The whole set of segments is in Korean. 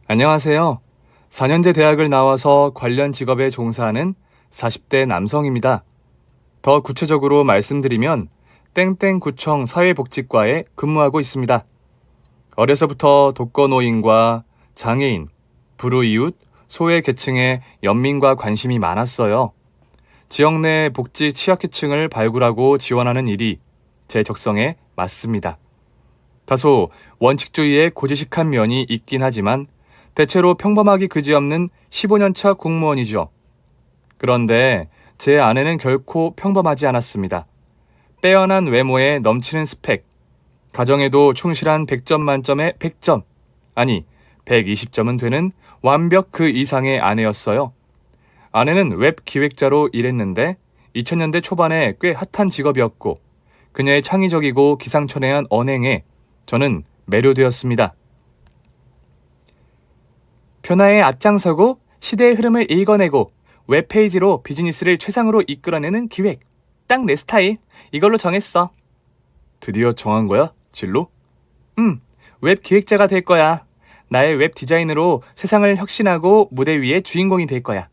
안녕하세요. 4년제 대학을 나와서 관련 직업에 종사하는 40대 남성입니다. 더 구체적으로 말씀드리면 땡땡구청 사회복지과에 근무하고 있습니다. 어려서부터 독거노인과 장애인, 불우이웃, 소외계층의 연민과 관심이 많았어요. 지역 내 복지 취약계층을 발굴하고 지원하는 일이 제 적성에 맞습니다. 다소 원칙주의에 고지식한 면이 있긴 하지만 대체로 평범하기 그지없는 15년차 공무원이죠. 그런데 제 아내는 결코 평범하지 않았습니다. 빼어난 외모에 넘치는 스펙, 가정에도 충실한 100점 만점에 100점, 아니 120점은 되는 완벽 그 이상의 아내였어요. 아내는 웹 기획자로 일했는데 2000년대 초반에 꽤 핫한 직업이었고 그녀의 창의적이고 기상천외한 언행에 저는 매료되었습니다. 변화에 앞장서고 시대의 흐름을 읽어내고 웹페이지로 비즈니스를 최상으로 이끌어내는 기획. 딱 내 스타일. 이걸로 정했어. 드디어 정한 거야? 진로? 웹 기획자가 될 거야. 나의 웹 디자인으로 세상을 혁신하고 무대 위의 주인공이 될 거야.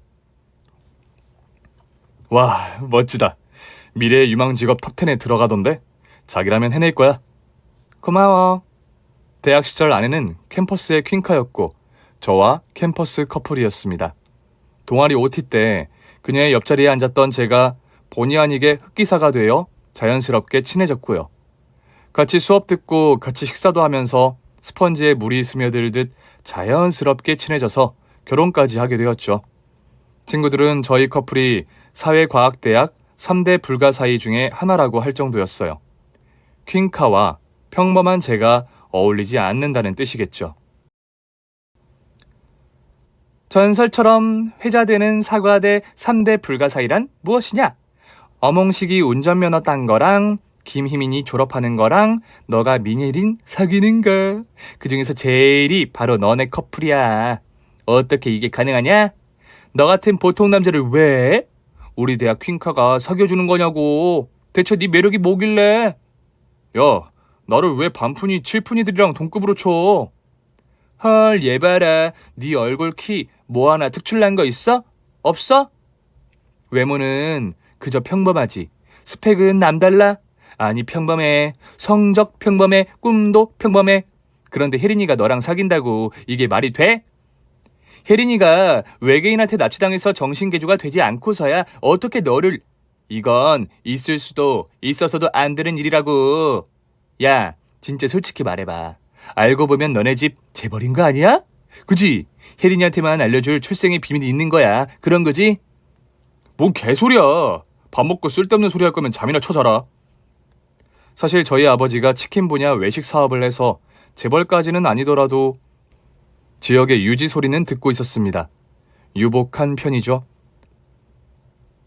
와, 멋지다. 미래의 유망 직업 탑10에 들어가던데? 자기라면 해낼 거야. 고마워. 대학 시절 아내는 캠퍼스의 퀸카였고 저와 캠퍼스 커플이었습니다. 동아리 OT 때 그녀의 옆자리에 앉았던 제가 본의 아니게 흑기사가 되어 자연스럽게 친해졌고요. 같이 수업 듣고 같이 식사도 하면서 스펀지에 물이 스며들듯 자연스럽게 친해져서 결혼까지 하게 되었죠. 친구들은 저희 커플이 사회과학대학 3대 불가사의 중에 하나라고 할 정도였어요. 퀸카와 평범한 제가 어울리지 않는다는 뜻이겠죠. 전설처럼 회자되는 사과대 3대 불가사의란 무엇이냐? 어몽식이 운전면허 딴 거랑 김희민이 졸업하는 거랑 너가 민예린 사귀는 거. 그중에서 제일이 바로 너네 커플이야. 어떻게 이게 가능하냐? 너 같은 보통 남자를 왜? 우리 대학 퀸카가 사귀어주는 거냐고. 대체 네 매력이 뭐길래? 야, 나를 왜 반푼이 칠푼이들이랑 동급으로 쳐? 헐, 얘 봐라. 네 얼굴 키 뭐 하나 특출난 거 있어? 없어? 외모는 그저 평범하지. 스펙은 남달라? 아니 평범해. 성적 평범해. 꿈도 평범해. 그런데 혜린이가 너랑 사귄다고 이게 말이 돼? 혜린이가 외계인한테 납치당해서 정신개조가 되지 않고서야 어떻게 너를... 이건 있을 수도 있어서도 안 되는 일이라고. 야, 진짜 솔직히 말해봐. 알고 보면 너네 집 재벌인 거 아니야? 그지? 혜린이한테만 알려줄 출생의 비밀이 있는 거야. 그런 거지? 뭔 개소리야. 밥 먹고 쓸데없는 소리 할 거면 잠이나 쳐 자라. 사실 저희 아버지가 치킨 분야 외식 사업을 해서 재벌까지는 아니더라도 지역의 유지 소리는 듣고 있었습니다. 유복한 편이죠.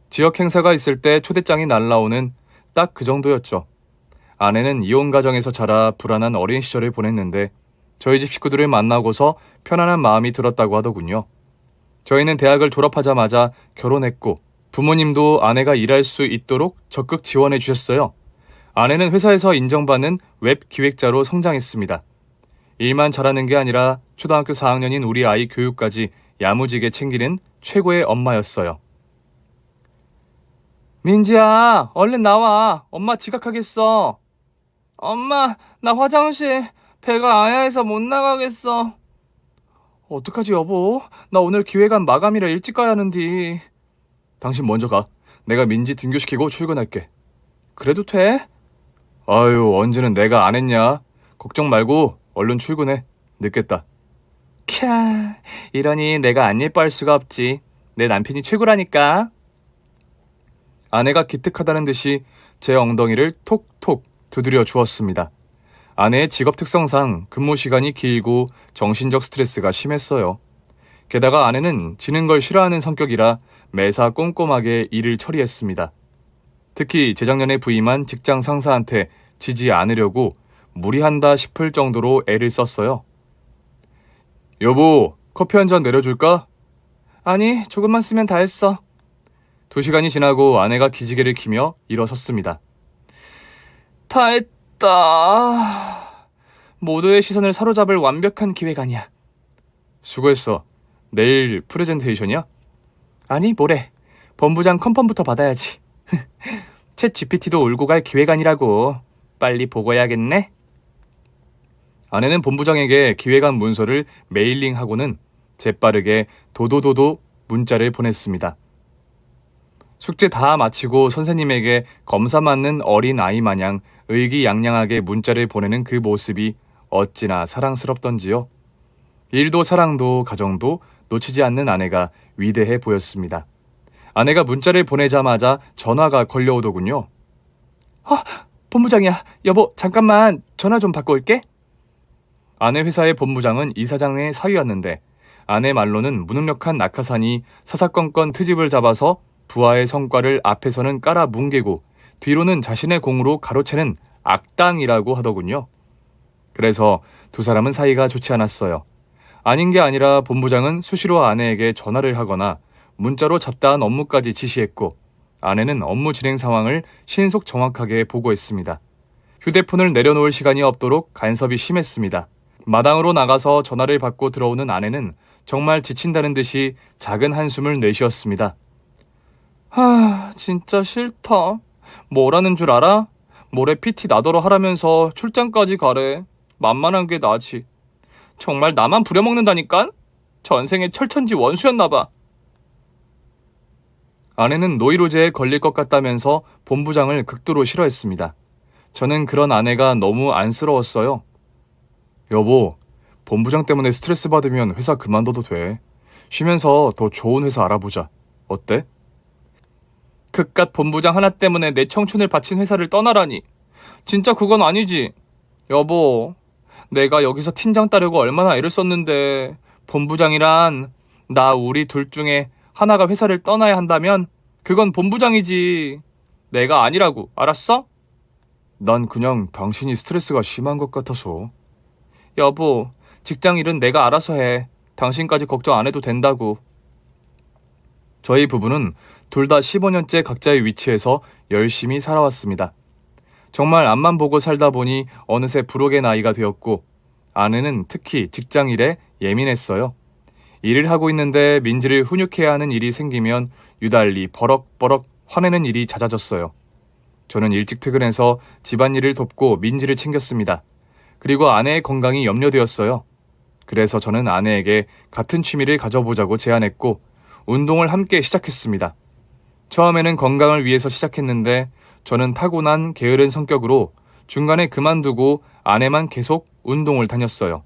지역 행사가 있을 때 초대장이 날라오는 딱 그 정도였죠. 아내는 이혼 가정에서 자라 불안한 어린 시절을 보냈는데 저희 집 식구들을 만나고서 편안한 마음이 들었다고 하더군요. 저희는 대학을 졸업하자마자 결혼했고 부모님도 아내가 일할 수 있도록 적극 지원해 주셨어요. 아내는 회사에서 인정받는 웹 기획자로 성장했습니다. 일만 잘하는 게 아니라 초등학교 4학년인 우리 아이 교육까지 야무지게 챙기는 최고의 엄마였어요. 민지야, 얼른 나와. 엄마 지각하겠어. 엄마, 나 화장실 배가 아야해서 못 나가겠어. 어떡하지 여보? 나 오늘 기획안 마감이라 일찍 가야 하는데. 당신 먼저 가. 내가 민지 등교시키고 출근할게. 그래도 돼? 아유, 언제는 내가 안 했냐? 걱정 말고 얼른 출근해. 늦겠다. 캬, 이러니 내가 안 예뻐할 수가 없지. 내 남편이 최고라니까. 아내가 기특하다는 듯이 제 엉덩이를 톡톡 두드려 주었습니다. 아내의 직업 특성상 근무 시간이 길고 정신적 스트레스가 심했어요. 게다가 아내는 지는 걸 싫어하는 성격이라 매사 꼼꼼하게 일을 처리했습니다. 특히 재작년에 부임한 직장 상사한테 지지 않으려고 무리한다 싶을 정도로 애를 썼어요. 여보, 커피 한 잔 내려줄까? 아니, 조금만 쓰면 다 했어. 2시간이 지나고 아내가 기지개를 키며 일어섰습니다. 다 했다. 모두의 시선을 사로잡을 완벽한 기획 아니야. 수고했어. 내일 프레젠테이션이야? 아니, 모레. 본부장 컨펌부터 받아야지. 챗 GPT도 울고 갈 기회가 아니라고. 빨리 보고해야겠네. 아내는 본부장에게 기획안 문서를 메일링하고는 재빠르게 도도도도 문자를 보냈습니다. 숙제 다 마치고 선생님에게 검사 맞는 어린 아이 마냥 의기양양하게 문자를 보내는 그 모습이 어찌나 사랑스럽던지요. 일도 사랑도 가정도 놓치지 않는 아내가 위대해 보였습니다. 아내가 문자를 보내자마자 전화가 걸려오더군요. 본부장이야. 여보, 잠깐만 전화 좀 받고 올게. 아내 회사의 본부장은 이사장의 사위였는데 아내 말로는 무능력한 낙하산이 사사건건 트집을 잡아서 부하의 성과를 앞에서는 깔아 뭉개고 뒤로는 자신의 공으로 가로채는 악당이라고 하더군요. 그래서 두 사람은 사이가 좋지 않았어요. 아닌 게 아니라 본부장은 수시로 아내에게 전화를 하거나 문자로 잡다한 업무까지 지시했고 아내는 업무 진행 상황을 신속 정확하게 보고했습니다. 휴대폰을 내려놓을 시간이 없도록 간섭이 심했습니다. 마당으로 나가서 전화를 받고 들어오는 아내는 정말 지친다는 듯이 작은 한숨을 내쉬었습니다. 진짜 싫다. 뭐라는 줄 알아? 모레 PT 나더러 하라면서 출장까지 가래. 만만한 게 나지. 정말 나만 부려먹는다니깐? 전생에 철천지 원수였나봐. 아내는 노이로제에 걸릴 것 같다면서 본부장을 극도로 싫어했습니다. 저는 그런 아내가 너무 안쓰러웠어요. 여보, 본부장 때문에 스트레스 받으면 회사 그만둬도 돼. 쉬면서 더 좋은 회사 알아보자. 어때? 그깟 본부장 하나 때문에 내 청춘을 바친 회사를 떠나라니. 진짜 그건 아니지. 여보, 내가 여기서 팀장 따려고 얼마나 애를 썼는데 본부장이란 우리 둘 중에 하나가 회사를 떠나야 한다면 그건 본부장이지. 내가 아니라고. 알았어? 난 그냥 당신이 스트레스가 심한 것 같아서. 여보, 직장 일은 내가 알아서 해. 당신까지 걱정 안 해도 된다고. 저희 부부는 둘 다 15년째 각자의 위치에서 열심히 살아왔습니다. 정말 앞만 보고 살다 보니 어느새 불혹의 나이가 되었고 아내는 특히 직장 일에 예민했어요. 일을 하고 있는데 민지를 훈육해야 하는 일이 생기면 유달리 버럭버럭 화내는 일이 잦아졌어요. 저는 일찍 퇴근해서 집안일을 돕고 민지를 챙겼습니다. 그리고 아내의 건강이 염려되었어요. 그래서 저는 아내에게 같은 취미를 가져보자고 제안했고 운동을 함께 시작했습니다. 처음에는 건강을 위해서 시작했는데 저는 타고난 게으른 성격으로 중간에 그만두고 아내만 계속 운동을 다녔어요.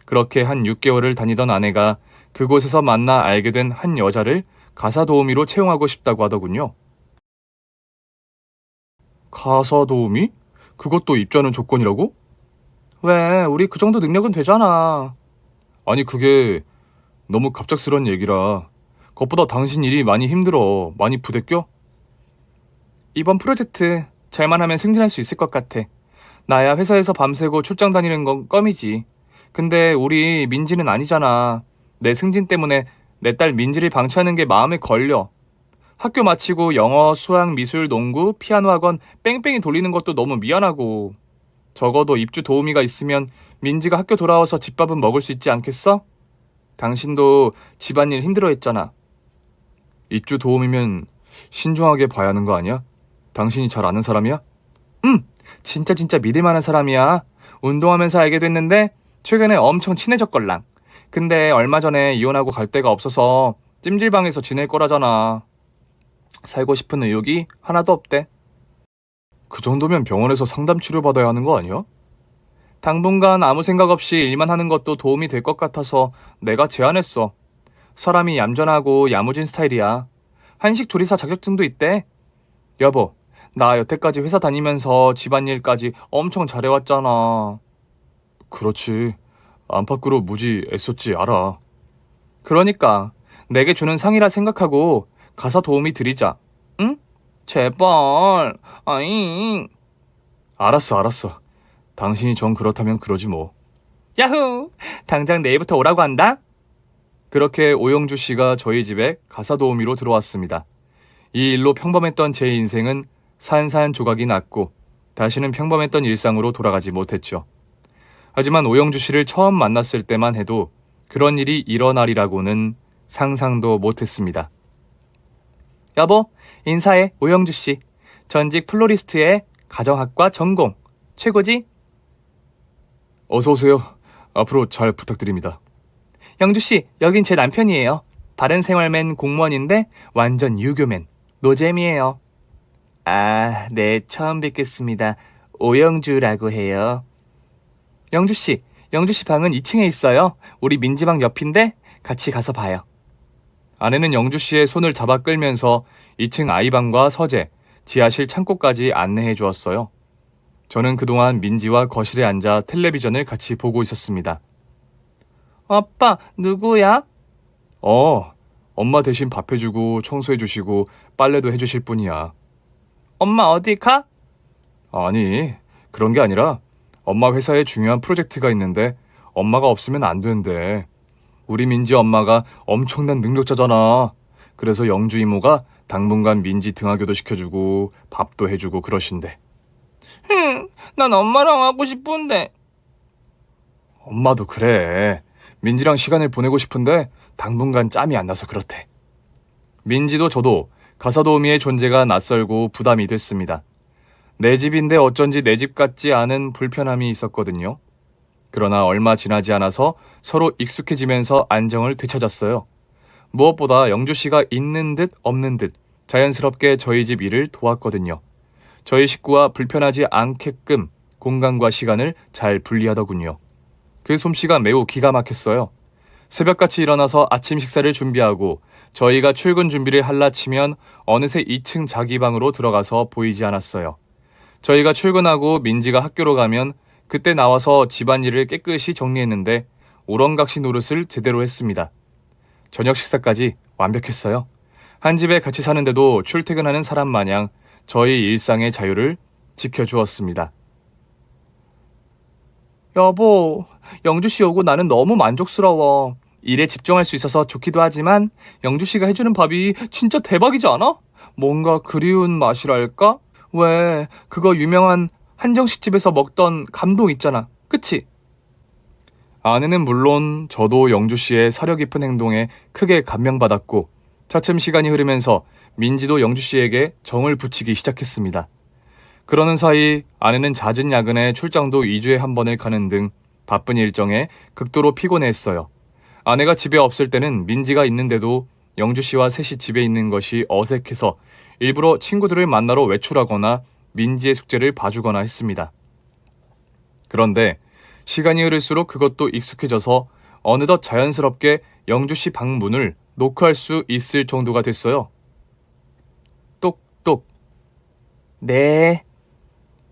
그렇게 한 6개월을 다니던 아내가 그곳에서 만나 알게 된 한 여자를 가사 도우미로 채용하고 싶다고 하더군요. 가사 도우미? 그것도 입자는 조건이라고? 왜? 우리 그 정도 능력은 되잖아. 아니 그게 너무 갑작스런 얘기라. 그것보다 당신 일이 많이 힘들어. 많이 부대껴? 이번 프로젝트 잘만 하면 승진할 수 있을 것 같아. 나야 회사에서 밤새고 출장 다니는 건 껌이지. 근데 우리 민지는 아니잖아. 내 승진 때문에 내 딸 민지를 방치하는 게 마음에 걸려. 학교 마치고 영어, 수학, 미술, 농구, 피아노 학원 뺑뺑이 돌리는 것도 너무 미안하고. 적어도 입주 도우미가 있으면 민지가 학교 돌아와서 집밥은 먹을 수 있지 않겠어? 당신도 집안일 힘들어했잖아. 입주 도우미면 신중하게 봐야 하는 거 아니야? 당신이 잘 아는 사람이야? 진짜 믿을 만한 사람이야. 운동하면서 알게 됐는데 최근에 엄청 친해졌걸랑. 근데 얼마 전에 이혼하고 갈 데가 없어서 찜질방에서 지낼 거라잖아. 살고 싶은 의욕이 하나도 없대. 그 정도면 병원에서 상담 치료 받아야 하는 거 아니야? 당분간 아무 생각 없이 일만 하는 것도 도움이 될 것 같아서 내가 제안했어. 사람이 얌전하고 야무진 스타일이야. 한식 조리사 자격증도 있대. 여보, 나 여태까지 회사 다니면서 집안일까지 엄청 잘해왔잖아. 그렇지. 안팎으로 무지 애썼지 알아. 그러니까 내게 주는 상이라 생각하고 가사 도우미 드리자. 응? 제발. 아잉. 알았어. 당신이 정 그렇다면 그러지 뭐. 야후! 당장 내일부터 오라고 한다? 그렇게 오영주 씨가 저희 집에 가사 도우미로 들어왔습니다. 이 일로 평범했던 제 인생은 산산조각이 났고 다시는 평범했던 일상으로 돌아가지 못했죠. 하지만 오영주 씨를 처음 만났을 때만 해도 그런 일이 일어나리라고는 상상도 못했습니다. 여보, 인사해. 오영주 씨. 전직 플로리스트의 가정학과 전공. 최고지? 어서 오세요. 앞으로 잘 부탁드립니다. 영주 씨, 여긴 제 남편이에요. 바른생활맨 공무원인데 완전 유교맨. 노잼이에요. 아, 네, 처음 뵙겠습니다. 오영주라고 해요. 영주 씨 방은 2층에 있어요. 우리 민지방 옆인데 같이 가서 봐요. 아내는 영주 씨의 손을 잡아 끌면서 2층 아이방과 서재, 지하실 창고까지 안내해 주었어요. 저는 그동안 민지와 거실에 앉아 텔레비전을 같이 보고 있었습니다. 아빠, 누구야? 엄마 대신 밥 해주고 청소해 주시고 빨래도 해주실 분이야. 엄마 어디 가? 아니, 그런 게 아니라 엄마 회사에 중요한 프로젝트가 있는데 엄마가 없으면 안 된대. 우리 민지 엄마가 엄청난 능력자잖아. 그래서 영주 이모가 당분간 민지 등하교도 시켜주고 밥도 해주고 그러신대. 난 엄마랑 하고 싶은데. 엄마도 그래. 민지랑 시간을 보내고 싶은데 당분간 짬이 안 나서 그렇대. 민지도 저도 가사도우미의 존재가 낯설고 부담이 됐습니다. 내 집인데 어쩐지 내 집 같지 않은 불편함이 있었거든요. 그러나 얼마 지나지 않아서 서로 익숙해지면서 안정을 되찾았어요. 무엇보다 영주 씨가 있는 듯 없는 듯 자연스럽게 저희 집 일을 도왔거든요. 저희 식구와 불편하지 않게끔 공간과 시간을 잘 분리하더군요. 그 솜씨가 매우 기가 막혔어요. 새벽같이 일어나서 아침 식사를 준비하고 저희가 출근 준비를 할라치면 어느새 2층 자기 방으로 들어가서 보이지 않았어요. 저희가 출근하고 민지가 학교로 가면 그때 나와서 집안일을 깨끗이 정리했는데 우렁각시 노릇을 제대로 했습니다. 저녁 식사까지 완벽했어요. 한 집에 같이 사는데도 출퇴근하는 사람 마냥 저희 일상의 자유를 지켜주었습니다. 여보, 영주씨 오고 나는 너무 만족스러워. 일에 집중할 수 있어서 좋기도 하지만 영주씨가 해주는 밥이 진짜 대박이지 않아? 뭔가 그리운 맛이랄까? 왜 그거 유명한 한정식 집에서 먹던 감동 있잖아. 그치? 아내는 물론 저도 영주씨의 사려 깊은 행동에 크게 감명받았고 차츰 시간이 흐르면서 민지도 영주씨에게 정을 붙이기 시작했습니다. 그러는 사이 아내는 잦은 야근에 출장도 2주에 한 번을 가는 등 바쁜 일정에 극도로 피곤해했어요. 아내가 집에 없을 때는 민지가 있는데도 영주씨와 셋이 집에 있는 것이 어색해서 일부러 친구들을 만나러 외출하거나 민지의 숙제를 봐주거나 했습니다. 그런데 시간이 흐를수록 그것도 익숙해져서 어느덧 자연스럽게 영주씨 방문을 노크할 수 있을 정도가 됐어요. 똑똑. 네.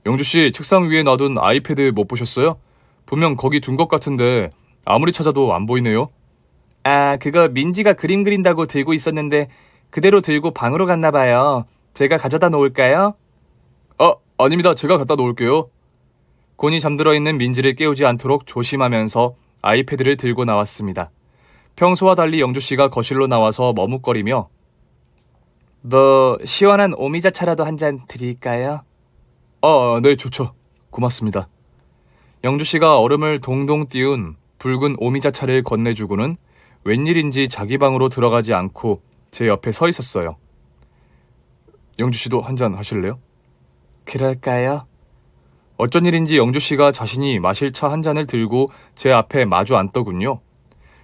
영주씨 책상 위에 놔둔 아이패드 못 보셨어요? 분명 거기 둔 것 같은데 아무리 찾아도 안 보이네요. 아, 그거 민지가 그림 그린다고 들고 있었는데 그대로 들고 방으로 갔나 봐요. 제가 가져다 놓을까요? 아닙니다. 제가 갖다 놓을게요. 곤히 잠들어 있는 민지를 깨우지 않도록 조심하면서 아이패드를 들고 나왔습니다. 평소와 달리 영주씨가 거실로 나와서 머뭇거리며 시원한 오미자차라도 한 잔 드릴까요? 네, 좋죠. 고맙습니다. 영주씨가 얼음을 동동 띄운 붉은 오미자차를 건네주고는 웬일인지 자기 방으로 들어가지 않고 제 옆에 서 있었어요. 영주씨도 한 잔 하실래요? 그럴까요? 어쩐 일인지 영주씨가 자신이 마실 차 한 잔을 들고 제 앞에 마주 앉더군요.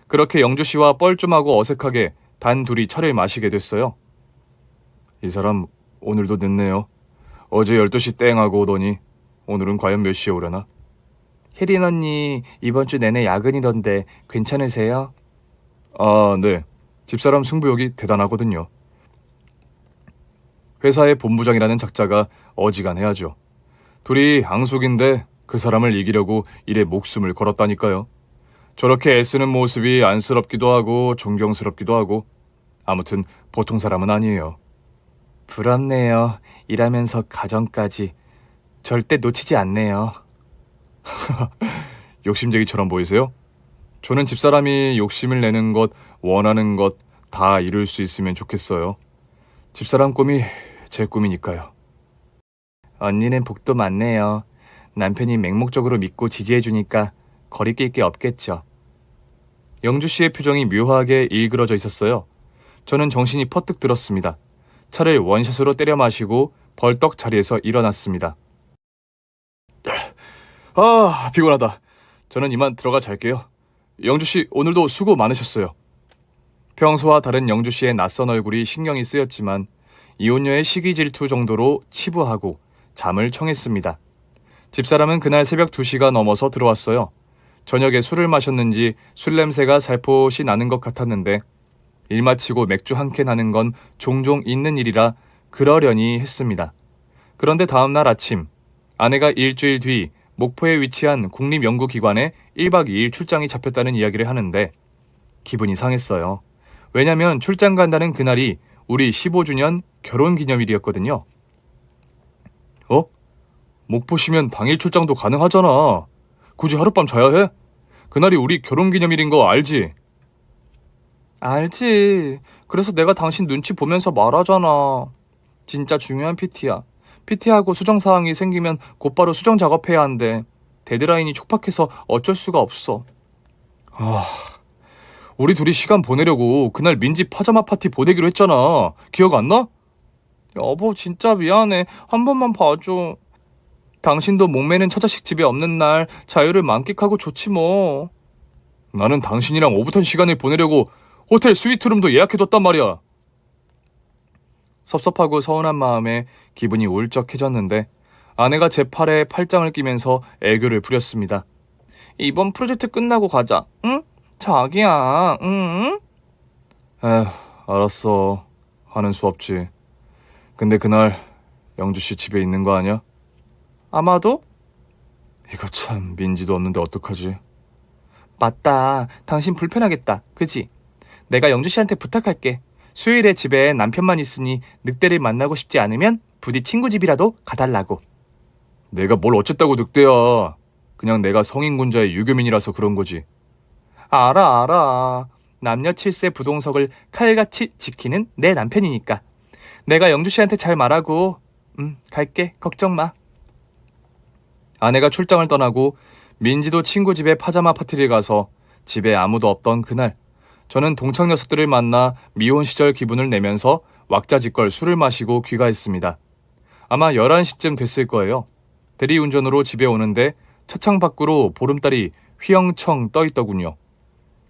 그렇게 영주씨와 뻘쭘하고 어색하게 단 둘이 차를 마시게 됐어요. 이 사람 오늘도 늦네요. 어제 12시 땡 하고 오더니 오늘은 과연 몇 시에 오려나? 혜린 언니 이번 주 내내 야근이던데 괜찮으세요? 네. 집사람 승부욕이 대단하거든요. 회사의 본부장이라는 작자가 어지간해야죠. 둘이 앙숙인데 그 사람을 이기려고 일에 목숨을 걸었다니까요. 저렇게 애쓰는 모습이 안쓰럽기도 하고 존경스럽기도 하고 아무튼 보통 사람은 아니에요. 부럽네요. 일하면서 가정까지. 절대 놓치지 않네요. 욕심쟁이처럼 보이세요? 저는 집사람이 욕심을 내는 것, 원하는 것 다 이룰 수 있으면 좋겠어요. 집사람 꿈이 제 꿈이니까요. 언니는 복도 많네요. 남편이 맹목적으로 믿고 지지해주니까 거리낄 게 없겠죠. 영주 씨의 표정이 묘하게 일그러져 있었어요. 저는 정신이 퍼뜩 들었습니다. 차를 원샷으로 때려 마시고 벌떡 자리에서 일어났습니다. 아, 피곤하다. 저는 이만 들어가 잘게요. 영주 씨, 오늘도 수고 많으셨어요. 평소와 다른 영주 씨의 낯선 얼굴이 신경이 쓰였지만 이혼녀의 시기 질투 정도로 치부하고 잠을 청했습니다. 집사람은 그날 새벽 2시가 넘어서 들어왔어요. 저녁에 술을 마셨는지 술 냄새가 살포시 나는 것 같았는데 일 마치고 맥주 한 캔 하는 건 종종 있는 일이라 그러려니 했습니다. 그런데 다음날 아침 아내가 일주일 뒤 목포에 위치한 국립연구기관에 1박 2일 출장이 잡혔다는 이야기를 하는데 기분이 상했어요. 왜냐면 출장 간다는 그날이 우리 15주년 결혼기념일이었거든요. 어? 목포시면 당일 출장도 가능하잖아. 굳이 하룻밤 자야 해? 그날이 우리 결혼기념일인 거 알지? 알지. 그래서 내가 당신 눈치 보면서 말하잖아. 진짜 중요한 PT야. PT하고 수정사항이 생기면 곧바로 수정 작업해야 한대. 데드라인이 촉박해서 어쩔 수가 없어. 우리 둘이 시간 보내려고 그날 민지 파자마 파티 보내기로 했잖아. 기억 안 나? 여보, 진짜 미안해. 한 번만 봐줘. 당신도 목매는 처자식 집에 없는 날 자유를 만끽하고 좋지 뭐. 나는 당신이랑 오붓한 시간을 보내려고 호텔 스위트룸도 예약해뒀단 말이야. 섭섭하고 서운한 마음에 기분이 울적해졌는데 아내가 제 팔에 팔짱을 끼면서 애교를 부렸습니다. 이번 프로젝트 끝나고 가자. 응? 자기야. 응? 에휴, 알았어. 하는 수 없지. 근데 그날 영주씨 집에 있는 거 아니야? 아마도? 이거 참, 민지도 없는데 어떡하지? 맞다. 당신 불편하겠다. 그지? 내가 영주씨한테 부탁할게. 수요일에 집에 남편만 있으니 늑대를 만나고 싶지 않으면 부디 친구 집이라도 가달라고. 내가 뭘 어쨌다고 늑대야. 그냥 내가 성인군자의 유교민이라서 그런 거지. 알아. 남녀 7세 부동석을 칼같이 지키는 내 남편이니까. 내가 영주씨한테 잘 말하고 갈게. 걱정 마. 아내가 출장을 떠나고 민지도 친구 집에 파자마 파티를 가서 집에 아무도 없던 그날 저는 동창 녀석들을 만나 미혼 시절 기분을 내면서 왁자지껄 술을 마시고 귀가했습니다. 아마 11시쯤 됐을 거예요. 대리운전으로 집에 오는데 차창 밖으로 보름달이 휘영청 떠있더군요.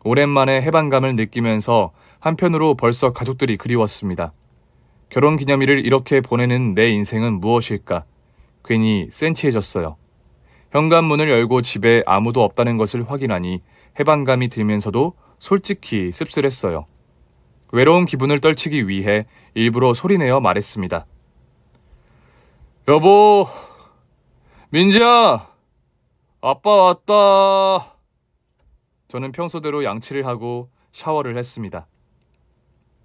오랜만에 해방감을 느끼면서 한편으로 벌써 가족들이 그리웠습니다. 결혼기념일을 이렇게 보내는 내 인생은 무엇일까? 괜히 센치해졌어요. 현관문을 열고 집에 아무도 없다는 것을 확인하니 해방감이 들면서도 솔직히 씁쓸했어요. 외로운 기분을 떨치기 위해 일부러 소리내어 말했습니다. 여보, 민지야, 아빠 왔다. 저는 평소대로 양치를 하고 샤워를 했습니다.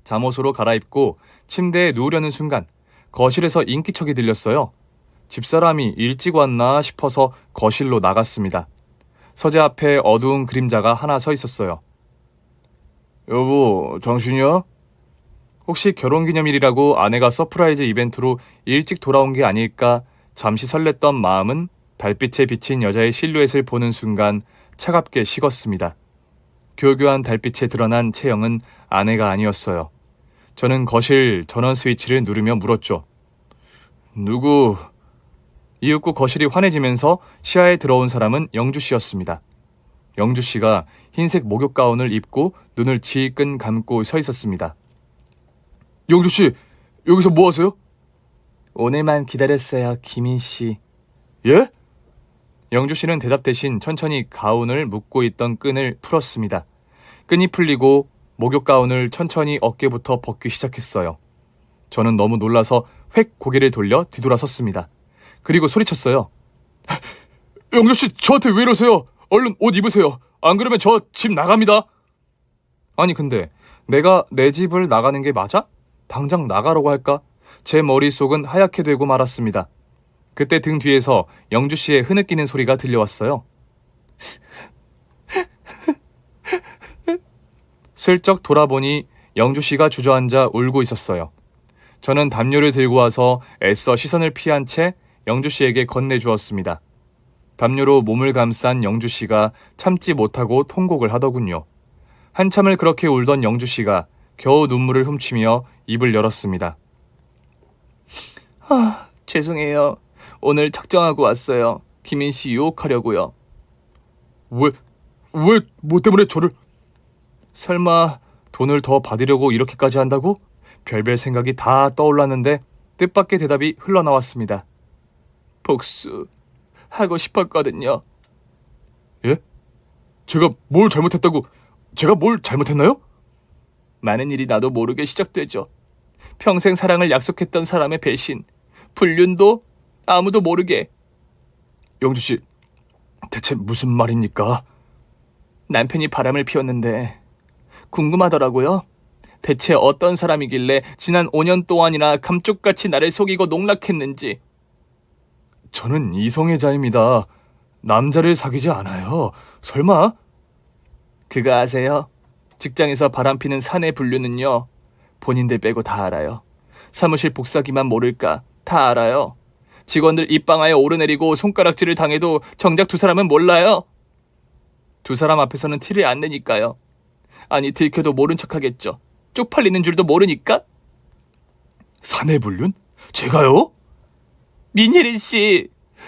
잠옷으로 갈아입고 침대에 누우려는 순간 거실에서 인기척이 들렸어요. 집사람이 일찍 왔나 싶어서 거실로 나갔습니다. 서재 앞에 어두운 그림자가 하나 서 있었어요. 여보, 당신이야? 혹시 결혼기념일이라고 아내가 서프라이즈 이벤트로 일찍 돌아온 게 아닐까 잠시 설렜던 마음은 달빛에 비친 여자의 실루엣을 보는 순간 차갑게 식었습니다. 교교한 달빛에 드러난 체형은 아내가 아니었어요. 저는 거실 전원 스위치를 누르며 물었죠. 누구? 이윽고 거실이 환해지면서 시야에 들어온 사람은 영주씨였습니다. 영주씨가 흰색 목욕 가운을 입고 눈을 질끈 감고 서 있었습니다. 영주씨, 여기서 뭐 하세요? 오늘만 기다렸어요, 김인씨. 예? 영주씨는 대답 대신 천천히 가운을 묶고 있던 끈을 풀었습니다. 끈이 풀리고 목욕 가운을 천천히 어깨부터 벗기 시작했어요. 저는 너무 놀라서 획 고개를 돌려 뒤돌아섰습니다. 그리고 소리쳤어요. 영주씨, 저한테 왜 이러세요? 얼른 옷 입으세요. 안 그러면 저 집 나갑니다. 아니 근데 내가 내 집을 나가는 게 맞아? 당장 나가라고 할까? 제 머릿속은 하얗게 되고 말았습니다. 그때 등 뒤에서 영주씨의 흐느끼는 소리가 들려왔어요. 슬쩍 돌아보니 영주씨가 주저앉아 울고 있었어요. 저는 담요를 들고 와서 애써 시선을 피한 채 영주씨에게 건네주었습니다. 담요로 몸을 감싼 영주씨가 참지 못하고 통곡을 하더군요. 한참을 그렇게 울던 영주 씨가 겨우 눈물을 훔치며 입을 열었습니다. 죄송해요. 오늘 작정하고 왔어요. 김인 씨 유혹하려고요. 왜 뭐 때문에 저를... 설마 돈을 더 받으려고 이렇게까지 한다고? 별별 생각이 다 떠올랐는데 뜻밖의 대답이 흘러나왔습니다. 복수하고 싶었거든요. 예? 제가 뭘 잘못했나요? 많은 일이 나도 모르게 시작되죠. 평생 사랑을 약속했던 사람의 배신, 불륜도 아무도 모르게. 영주씨, 대체 무슨 말입니까? 남편이 바람을 피웠는데 궁금하더라고요. 대체 어떤 사람이길래 지난 5년 동안이나 감쪽같이 나를 속이고 농락했는지. 저는 이성애자입니다. 남자를 사귀지 않아요. 설마? 그거 아세요? 직장에서 바람피는 사내 분류는요, 본인들 빼고 다 알아요. 사무실 복사기만 모를까 다 알아요. 직원들 입방아에 오르내리고 손가락질을 당해도 정작 두 사람은 몰라요. 두 사람 앞에서는 티를 안 내니까요. 아니, 들켜도 모른 척하겠죠. 쪽팔리는 줄도 모르니까. 사내 불륜? 제가요? 민혜린 씨,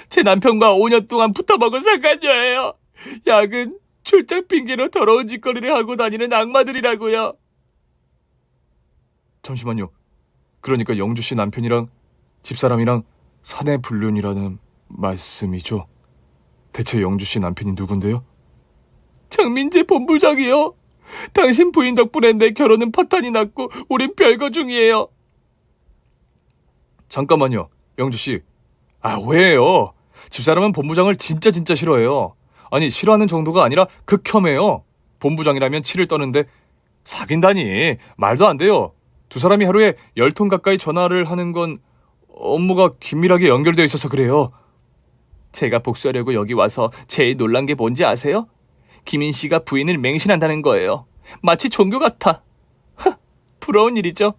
제 남편과 5년 동안 붙어먹은 상간녀예요. 야근, 출장 핑계로 더러운 짓거리를 하고 다니는 악마들이라고요. 잠시만요. 그러니까 영주 씨 남편이랑 집사람이랑 사내 불륜이라는 말씀이죠? 대체 영주 씨 남편이 누군데요? 장민재 본부장이요. 당신 부인 덕분에 내 결혼은 파탄이 났고 우린 별거 중이에요. 잠깐만요, 영주 씨. 왜요? 집사람은 본부장을 진짜 싫어해요. 아니, 싫어하는 정도가 아니라 극혐해요. 본부장이라면 치를 떠는데 사귄다니 말도 안 돼요. 두 사람이 하루에 10통 가까이 전화를 하는 건 업무가 긴밀하게 연결되어 있어서 그래요. 제가 복수하려고 여기 와서 제일 놀란 게 뭔지 아세요? 김인 씨가 부인을 맹신한다는 거예요. 마치 종교 같아. 부러운 일이죠.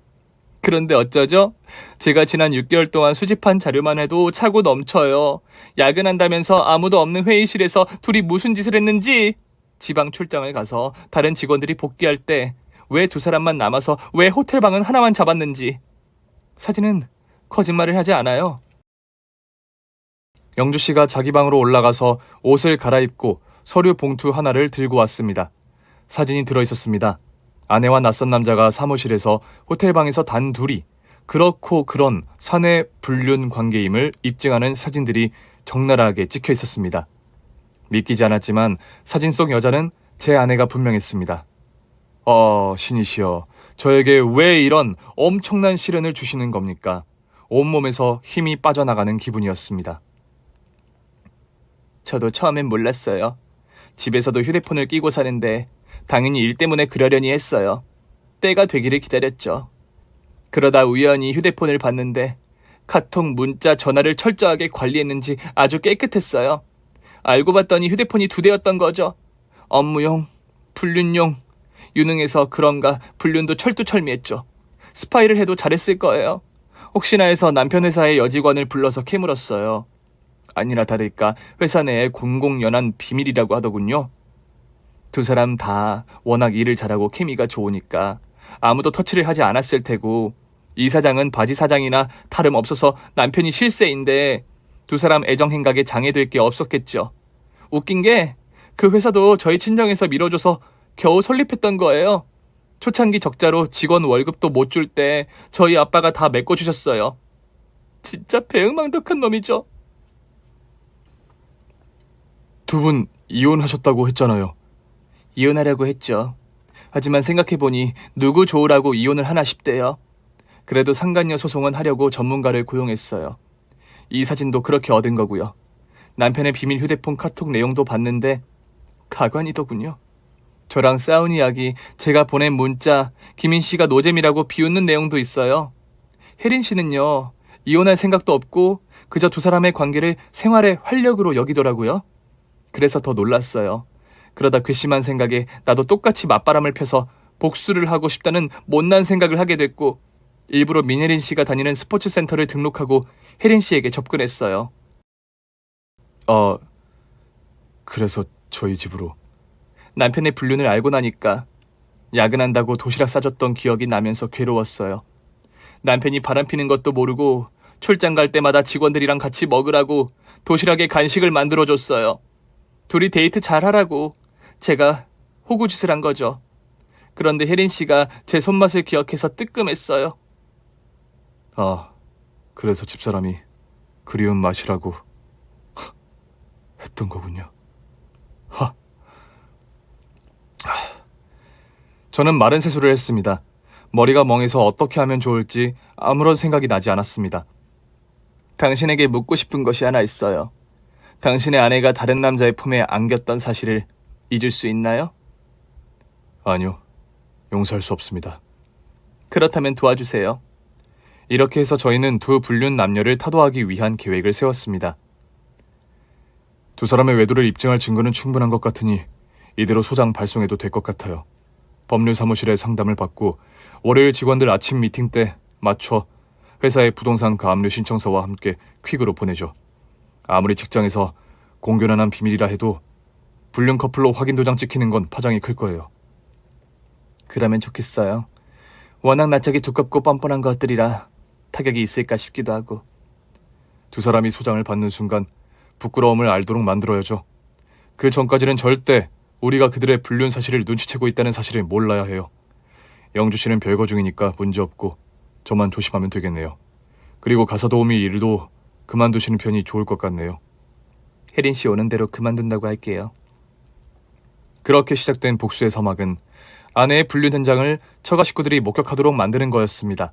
그런데 어쩌죠? 제가 지난 6개월 동안 수집한 자료만 해도 차고 넘쳐요. 야근한다면서 아무도 없는 회의실에서 둘이 무슨 짓을 했는지, 지방 출장을 가서 다른 직원들이 복귀할 때 왜 두 사람만 남아서 왜 호텔 방은 하나만 잡았는지. 사진은 거짓말을 하지 않아요. 영주 씨가 자기 방으로 올라가서 옷을 갈아입고 서류 봉투 하나를 들고 왔습니다. 사진이 들어있었습니다. 아내와 낯선 남자가 사무실에서 호텔방에서 단 둘이 그렇고 그런 사내 불륜 관계임을 입증하는 사진들이 적나라하게 찍혀 있었습니다. 믿기지 않았지만 사진 속 여자는 제 아내가 분명했습니다. 신이시여, 저에게 왜 이런 엄청난 시련을 주시는 겁니까? 온몸에서 힘이 빠져나가는 기분이었습니다. 저도 처음엔 몰랐어요. 집에서도 휴대폰을 끼고 사는데 당연히 일 때문에 그러려니 했어요. 때가 되기를 기다렸죠. 그러다 우연히 휴대폰을 봤는데 카톡, 문자, 전화를 철저하게 관리했는지 아주 깨끗했어요. 알고 봤더니 휴대폰이 2대였던 거죠. 업무용, 불륜용. 유능해서 그런가 불륜도 철두철미했죠. 스파이를 해도 잘했을 거예요. 혹시나 해서 남편 회사의 여직원을 불러서 캐물었어요. 아니나 다를까 회사 내에 공공연한 비밀이라고 하더군요. 두 사람 다 워낙 일을 잘하고 케미가 좋으니까 아무도 터치를 하지 않았을 테고, 이 사장은 바지 사장이나 다름없어서 남편이 실세인데 두 사람 애정 행각에 장애될 게 없었겠죠. 웃긴 게 그 회사도 저희 친정에서 밀어줘서 겨우 설립했던 거예요. 초창기 적자로 직원 월급도 못 줄 때 저희 아빠가 다 메꿔주셨어요. 진짜 배은망덕한 놈이죠. 두 분 이혼하셨다고 했잖아요. 이혼하려고 했죠. 하지만 생각해보니 누구 좋으라고 이혼을 하나 싶대요. 그래도 상간녀 소송은 하려고 전문가를 고용했어요. 이 사진도 그렇게 얻은 거고요. 남편의 비밀 휴대폰 카톡 내용도 봤는데 가관이더군요. 저랑 싸운 이야기, 제가 보낸 문자, 김인 씨가 노잼이라고 비웃는 내용도 있어요. 혜린 씨는요, 이혼할 생각도 없고 그저 두 사람의 관계를 생활의 활력으로 여기더라고요. 그래서 더 놀랐어요. 그러다 괘씸한 생각에 나도 똑같이 맞바람을 펴서 복수를 하고 싶다는 못난 생각을 하게 됐고, 일부러 민혜린 씨가 다니는 스포츠 센터를 등록하고 혜린 씨에게 접근했어요. 그래서 저희 집으로. 남편의 불륜을 알고 나니까 야근한다고 도시락 싸줬던 기억이 나면서 괴로웠어요. 남편이 바람피는 것도 모르고 출장 갈 때마다 직원들이랑 같이 먹으라고 도시락에 간식을 만들어줬어요. 둘이 데이트 잘하라고 제가 호구짓을 한 거죠. 그런데 혜린 씨가 제 손맛을 기억해서 뜨끔했어요. 아, 그래서 집사람이 그리운 맛이라고 했던 거군요. 하. 저는 마른 세수를 했습니다. 머리가 멍해서 어떻게 하면 좋을지 아무런 생각이 나지 않았습니다. 당신에게 묻고 싶은 것이 하나 있어요. 당신의 아내가 다른 남자의 품에 안겼던 사실을 잊을 수 있나요? 아니요. 용서할 수 없습니다. 그렇다면 도와주세요. 이렇게 해서 저희는 두 불륜 남녀를 타도하기 위한 계획을 세웠습니다. 두 사람의 외도를 입증할 증거는 충분한 것 같으니 이대로 소장 발송해도 될 것 같아요. 법률사무실에 상담을 받고 월요일 직원들 아침 미팅 때 맞춰 회사의 부동산 가압류 신청서와 함께 퀵으로 보내죠. 아무리 직장에서 공견한 비밀이라 해도 불륜 커플로 확인 도장 찍히는 건 파장이 클 거예요. 그러면 좋겠어요. 워낙 낯짝이 두껍고 뻔뻔한 것들이라 타격이 있을까 싶기도 하고. 두 사람이 소장을 받는 순간 부끄러움을 알도록 만들어야죠. 그 전까지는 절대 우리가 그들의 불륜 사실을 눈치채고 있다는 사실을 몰라야 해요. 영주 씨는 별거 중이니까 문제없고 저만 조심하면 되겠네요. 그리고 가사 도우미 일도 그만두시는 편이 좋을 것 같네요. 혜린 씨 오는 대로 그만둔다고 할게요. 그렇게 시작된 복수의 서막은 아내의 불륜 현장을 처가 식구들이 목격하도록 만드는 거였습니다.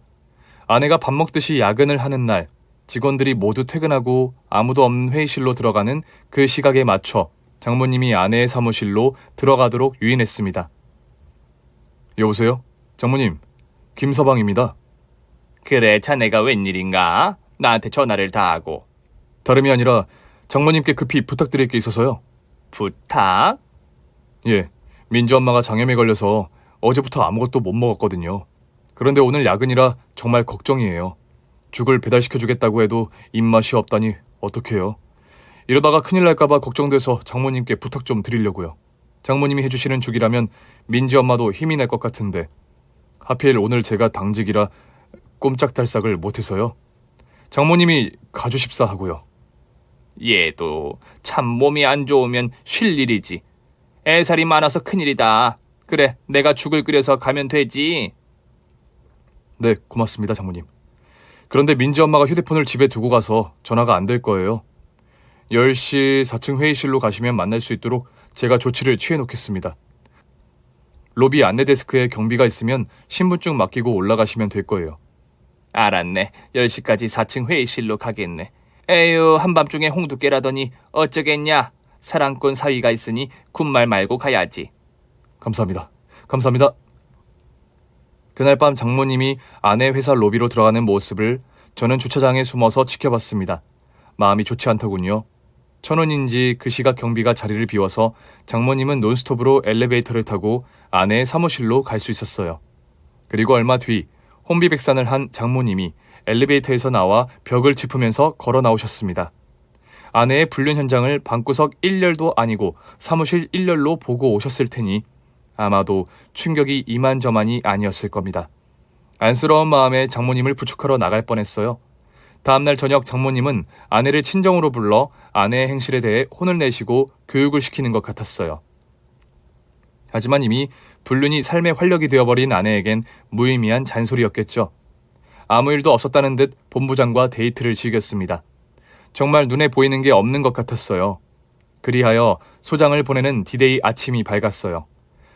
아내가 밥 먹듯이 야근을 하는 날, 직원들이 모두 퇴근하고 아무도 없는 회의실로 들어가는 그 시각에 맞춰 장모님이 아내의 사무실로 들어가도록 유인했습니다. 여보세요? 장모님, 김서방입니다. 그래, 자네가 웬일인가? 나한테 전화를 다 하고. 다름이 아니라 장모님께 급히 부탁드릴 게 있어서요. 부탁? 예, 민주 엄마가 장염에 걸려서 어제부터 아무것도 못 먹었거든요. 그런데 오늘 야근이라 정말 걱정이에요. 죽을 배달시켜주겠다고 해도 입맛이 없다니 어떡해요. 이러다가 큰일 날까봐 걱정돼서 장모님께 부탁 좀 드리려고요. 장모님이 해주시는 죽이라면 민지 엄마도 힘이 날 것 같은데 하필 오늘 제가 당직이라 꼼짝달싹을 못해서요. 장모님이 가주십사 하고요. 얘도 참 몸이 안 좋으면 쉴 일이지. 애살이 많아서 큰일이다. 그래, 내가 죽을 끓여서 가면 되지. 네, 고맙습니다, 장모님. 그런데 민지 엄마가 휴대폰을 집에 두고 가서 전화가 안 될 거예요. 10시 4층 회의실로 가시면 만날 수 있도록 제가 조치를 취해 놓겠습니다. 로비 안내 데스크에 경비가 있으면 신분증 맡기고 올라가시면 될 거예요. 알았네. 10시까지 4층 회의실로 가겠네. 에휴, 한밤중에 홍두깨라더니 어쩌겠냐. 사랑꾼 사위가 있으니 군말 말고 가야지. 감사합니다. 감사합니다. 그날 밤 장모님이 아내 회사 로비로 들어가는 모습을 저는 주차장에 숨어서 지켜봤습니다. 마음이 좋지 않더군요. 천운인지 그 시각 경비가 자리를 비워서 장모님은 논스톱으로 엘리베이터를 타고 아내의 사무실로 갈 수 있었어요. 그리고 얼마 뒤 혼비백산을 한 장모님이 엘리베이터에서 나와 벽을 짚으면서 걸어 나오셨습니다. 아내의 불륜 현장을 방구석 1열도 아니고 사무실 1열로 보고 오셨을 테니 아마도 충격이 이만저만이 아니었을 겁니다. 안쓰러운 마음에 장모님을 부축하러 나갈 뻔했어요. 다음날 저녁 장모님은 아내를 친정으로 불러 아내의 행실에 대해 혼을 내시고 교육을 시키는 것 같았어요. 하지만 이미 불륜이 삶의 활력이 되어버린 아내에겐 무의미한 잔소리였겠죠. 아무 일도 없었다는 듯 본부장과 데이트를 즐겼습니다. 정말 눈에 보이는 게 없는 것 같았어요. 그리하여 소장을 보내는 디데이 아침이 밝았어요.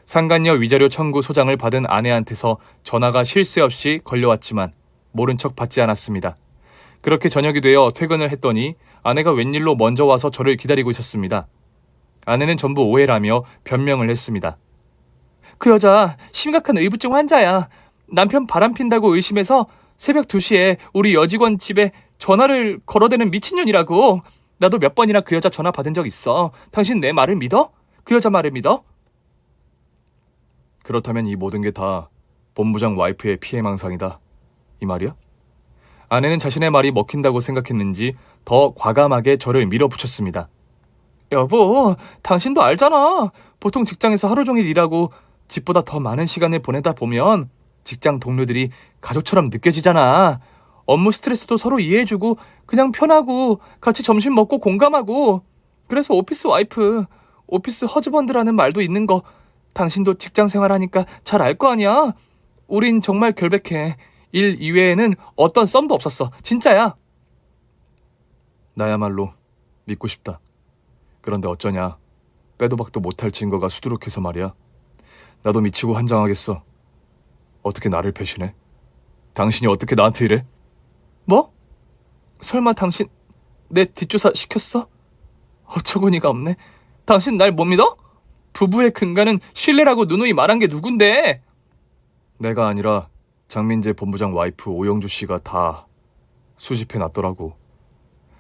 상간녀 위자료 청구 소장을 받은 아내한테서 전화가 쉴 새 없이 걸려왔지만 모른 척 받지 않았습니다. 그렇게 저녁이 되어 퇴근을 했더니 아내가 웬일로 먼저 와서 저를 기다리고 있었습니다. 아내는 전부 오해라며 변명을 했습니다. 그 여자 심각한 의부증 환자야. 남편 바람핀다고 의심해서 새벽 2시에 우리 여직원 집에 전화를 걸어대는 미친년이라고. 나도 몇 번이나 그 여자 전화 받은 적 있어. 당신 내 말을 믿어? 그 여자 말을 믿어? 그렇다면 이 모든 게 다 본부장 와이프의 피해망상이다. 이 말이야? 아내는 자신의 말이 먹힌다고 생각했는지 더 과감하게 저를 밀어붙였습니다. 여보, 당신도 알잖아. 보통 직장에서 하루 종일 일하고 집보다 더 많은 시간을 보내다 보면 직장 동료들이 가족처럼 느껴지잖아. 업무 스트레스도 서로 이해해주고 그냥 편하고 같이 점심 먹고 공감하고. 그래서 오피스 와이프, 오피스 허즈번드라는 말도 있는 거 당신도 직장 생활하니까 잘 알 거 아니야? 우린 정말 결백해. 일 이외에는 어떤 썸도 없었어. 진짜야. 나야말로 믿고 싶다. 그런데 어쩌냐. 빼도 박도 못할 증거가 수두룩해서 말이야. 나도 미치고 환장하겠어. 어떻게 나를 배신해? 당신이 어떻게 나한테 이래? 뭐? 설마 당신 내 뒷조사 시켰어? 어처구니가 없네. 당신 날 못 믿어? 부부의 근간은 신뢰라고 누누이 말한 게 누군데? 내가 아니라 장민재 본부장 와이프 오영주 씨가 다 수집해 놨더라고.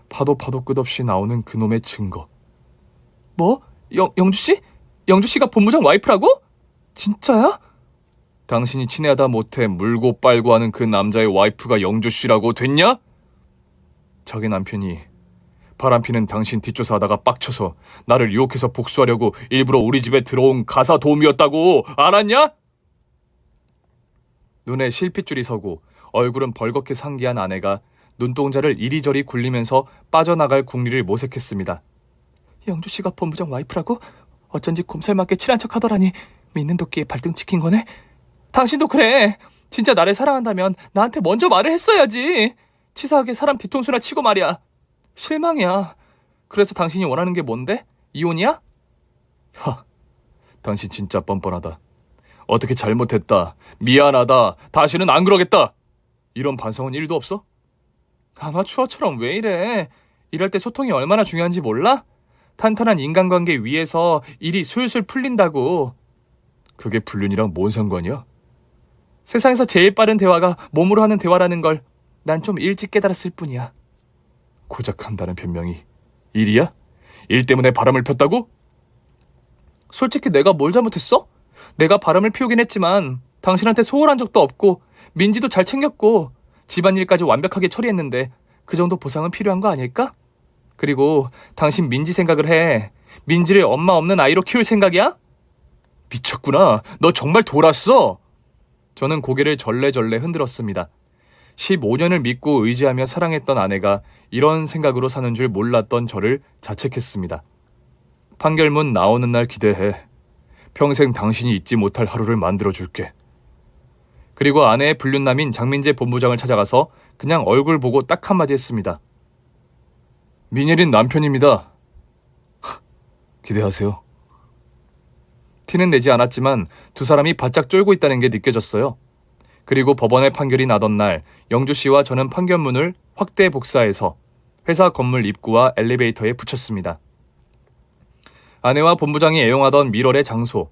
파도 끝없이 나오는 그놈의 증거. 뭐? 영주 씨? 영주 씨가 본부장 와이프라고? 진짜야? 당신이 친애하다 못해 물고 빨고 하는 그 남자의 와이프가 영주 씨라고 됐냐? 자기 남편이 바람피는 당신 뒷조사하다가 빡쳐서 나를 유혹해서 복수하려고 일부러 우리 집에 들어온 가사 도우미였다고 알았냐? 눈에 실핏줄이 서고 얼굴은 벌겋게 상기한 아내가 눈동자를 이리저리 굴리면서 빠져나갈 궁리를 모색했습니다. 영주 씨가 본부장 와이프라고? 어쩐지 곰살맞게 친한 척 하더라니 믿는 도끼에 발등 찍힌 거네? 당신도 그래. 진짜 나를 사랑한다면 나한테 먼저 말을 했어야지. 치사하게 사람 뒤통수나 치고 말이야. 실망이야. 그래서 당신이 원하는 게 뭔데? 이혼이야? 당신 진짜 뻔뻔하다. 어떻게 잘못했다. 미안하다. 다시는 안 그러겠다. 이런 반성은 1도 없어? 아마추어처럼 왜 이래? 일할 때 소통이 얼마나 중요한지 몰라? 탄탄한 인간관계 위에서 일이 술술 풀린다고. 그게 불륜이랑 뭔 상관이야? 세상에서 제일 빠른 대화가 몸으로 하는 대화라는 걸 난 좀 일찍 깨달았을 뿐이야. 고작 한다는 변명이 일이야? 일 때문에 바람을 폈다고? 솔직히 내가 뭘 잘못했어? 내가 바람을 피우긴 했지만 당신한테 소홀한 적도 없고 민지도 잘 챙겼고 집안일까지 완벽하게 처리했는데 그 정도 보상은 필요한 거 아닐까? 그리고 당신 민지 생각을 해. 민지를 엄마 없는 아이로 키울 생각이야? 미쳤구나. 너 정말 돌았어. 저는 고개를 절레절레 흔들었습니다. 15년을 믿고 의지하며 사랑했던 아내가 이런 생각으로 사는 줄 몰랐던 저를 자책했습니다. 판결문 나오는 날 기대해. 평생 당신이 잊지 못할 하루를 만들어줄게. 그리고 아내의 불륜남인 장민재 본부장을 찾아가서 그냥 얼굴 보고 딱 한마디 했습니다. 민예린 남편입니다. 기대하세요. 티는 내지 않았지만 두 사람이 바짝 쫄고 있다는 게 느껴졌어요. 그리고 법원의 판결이 나던 날 영주 씨와 저는 판결문을 확대 복사해서 회사 건물 입구와 엘리베이터에 붙였습니다. 아내와 본부장이 애용하던 밀월의 장소,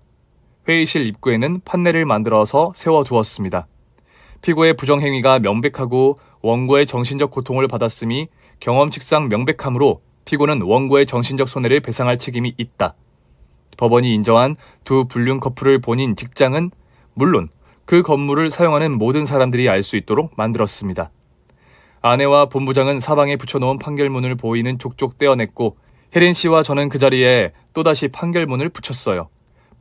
회의실 입구에는 판넬을 만들어서 세워두었습니다. 피고의 부정행위가 명백하고 원고의 정신적 고통을 받았음이 경험칙상 명백하므로 피고는 원고의 정신적 손해를 배상할 책임이 있다. 법원이 인정한 두 불륜 커플을 본인 직장은 물론 그 건물을 사용하는 모든 사람들이 알 수 있도록 만들었습니다. 아내와 본부장은 사방에 붙여놓은 판결문을 보이는 족족 떼어냈고 혜린 씨와 저는 그 자리에 또다시 판결문을 붙였어요.